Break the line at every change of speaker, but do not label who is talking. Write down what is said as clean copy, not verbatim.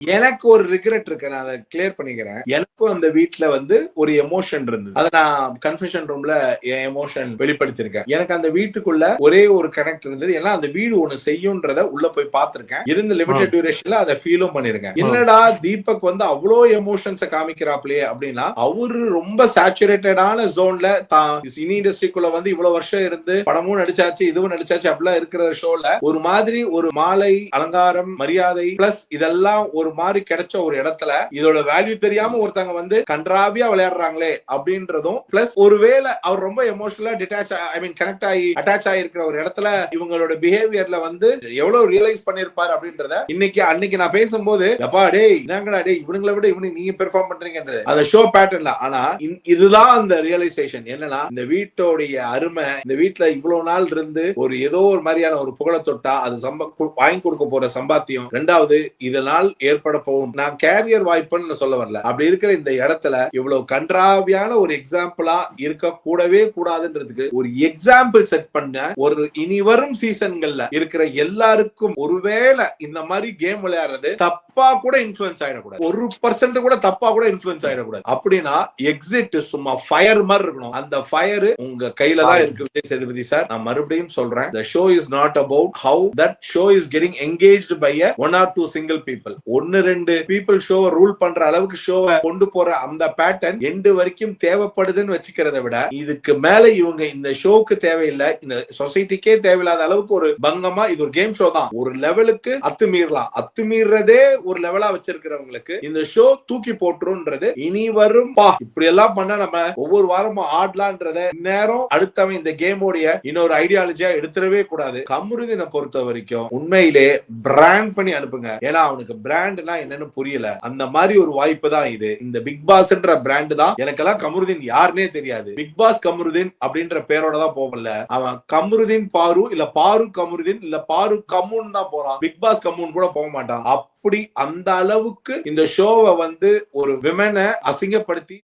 எனக்கு ஒரு ரிக்ரெட் இருக்கு. நான் அதை கிளியர் பண்ணிக்கிறேன். எனக்கும் அந்த வீட்ல வந்து ஒரு எமோஷன் இருந்தது. அதை நான் கன்ஃபெஷன் ரூம்ல என் எமோஷன் வெளிப்படுத்திருக்கேன். எனக்கு அந்த வீட்டுக்குள்ள ஒரே ஒரு கனெக்ட் இருந்தது. ஏன்னா அந்த வீடு ஒண்ணு செய்யும்ன்றத உள்ள போய் பார்த்திருக்கேன். இருந்த லிமிடெட் டியூரேஷன்ல அதை ஃபீலும் பண்ணிருக்கேன். என்னடா தீபக் வந்து அவ்வளோ எமோஷன்ஸை காமிக்கிறாப்லையே அப்படின்னா, அவரு ரொம்ப சேச்சுரேட்டடான ஜோன்ல தான் சினி இண்டஸ்ட்ரிக்குள்ள வந்து இவ்வளவு வருஷம் இருந்து படமும் நடிச்சாச்சு, இதுவும் நடிச்சாச்சு அப்படிலாம் இருக்கிற ஷோல ஒரு மாதிரி ஒரு மாலை அலங்காரம் மரியாதை பிளஸ் இதெல்லாம் ஒரு மாதிரி கிடைச்ச ஒரு இடத்துல இதோட வேல்யூ தெரியாம ஒருத்தங்க வந்து கன்றாவியா விளையாடுறாங்களே அப்படின்றதும் பிளஸ் ஒருவேளை அவர் ரொம்ப எமோஷனலா டிட்டாச் கனெக்ட் ஆகி அட்டாச் ஆகி இருக்கிற ஒரு இடத்துல இவங்களோட பிஹேவியர்ல வந்து எவ்வளவு ரியலைஸ் பண்ணிருப்பாரு அப்படின்றத அன்னைக்கு நான் பேசும்போது எப்பா டேய் என்னங்கடா டேய் இவனுங்களை விட இவனுக்கு நீங்க பெர்ஃபார்ம் பண்றீங்கன்றது அந்த ஷோ பேட்டர்ன்ல. ஆனா இதுதான் அந்த ரியலைசேஷன் என்னன்னா, இந்த வீட்டோடைய அருமை, இந்த வீட்டுல இவ்வளவு நாள் இருந்து ஒரு ஏதோ ஒரு மாதிரியான ஒரு புகழ தொட்டா அது வாங்கி கொடுக்க போற சம்பாத்தியம். ரெண்டாவது இதனால் ஏற்பட போகும் நான் கேரியர் வாய்ப்புன்னு சொல்ல வரல. அப்படி இருக்கிற இந்த இடத்துல இவ்வளவு கன்றாவியான ஒரு எக்ஸாம்பிளா இருக்க கூடவே கூடாதுன்றதுக்கு ஒரு எக்ஸாம்பிள் செட் பண்ண ஒரு இனி வரும் சீசன்கள்ல இருக்கிற எல்லாருக்கும் ஒருவேளை இந்த மாதிரி கேம் விளையாடுறது தப்பா கூட இன்ஃபுளுன்ஸ் ஆயிடக்கூடாது. 1% கூட தப்பா கூட இன்ஃபுளுன்ஸ் ஆயிடக்கூடாது. அப்படின்னா எக்ஸிட் சும்மா ஃபயர் மாதிரி இருக்கணும். அந்த ஃபயர் உங்க கையில தான் இருக்கு விஜய் சேதுபதி சார். நான் மறுபடியும் சொல்றேன், the show is not about how that show is getting engaged by a one or two single people. 1-2 people ஷோவை ரூல் பண்ற அளவுக்கு ஷோவை கொண்டு போற அந்த பேட்டர்ன் எண்டு வரைக்கும் தேவைப்படுதுன்னு வச்சுக்கிறத விட இதுக்கு மேல இவங்க இந்த ஷோக்கு தேவையில்லை, இந்த சொசைட்டிக்கே தேவையில்லாத அளவுக்கு ஒரு பங்கமா இது ஒரு கேம் ஷோ தான். ஒரு லெவலுக்கு அத்துமீறலாம், அத்துமீறதே ஒரு லெவலா வச்சிருக்கிறவங்களுக்கு இந்த ஷோ தூக்கி போட்டுருன்றது இனி வரும் இப்படி எல்லாம் பண்ண நம்ம ஒவ்வொரு வாரமும் ஆடலான்றத நேரம் அடுத்தவன் இந்த கேமோடைய இன்னொரு ஐடியாலஜியா எடுத்துடவே கூடாது. கமருதீனை பொறுத்த வரைக்கும் உண்மையிலே பிராண்ட் பண்ணி அனுப்புங்க. ஏன்னா அவனுக்கு பிராண்ட்னா என்னன்னு புரியல. அந்த மாதிரி ஒரு வாய்ப்பு தான் இது. இந்த பிக் பாஸ்ன்ற பிராண்ட் தான். எனக்கெல்லாம் கமருதீன் யாருன்னே தெரியாது. பிக் பாஸ் கமருதீன் அப்படின்ற பேரோட தான் போகல. அவன் கமருதீன் பாரு இல்ல பாரு கமருதீன் இல்ல பாரு கம்முன்னு தான் போறான். பிக் பாஸ் கம்முன்னு கூட போக மாட்டான். அப்படி அந்த அளவுக்கு இந்த ஷோவை வந்து ஒரு விமனை அசிங்கப்படுத்தி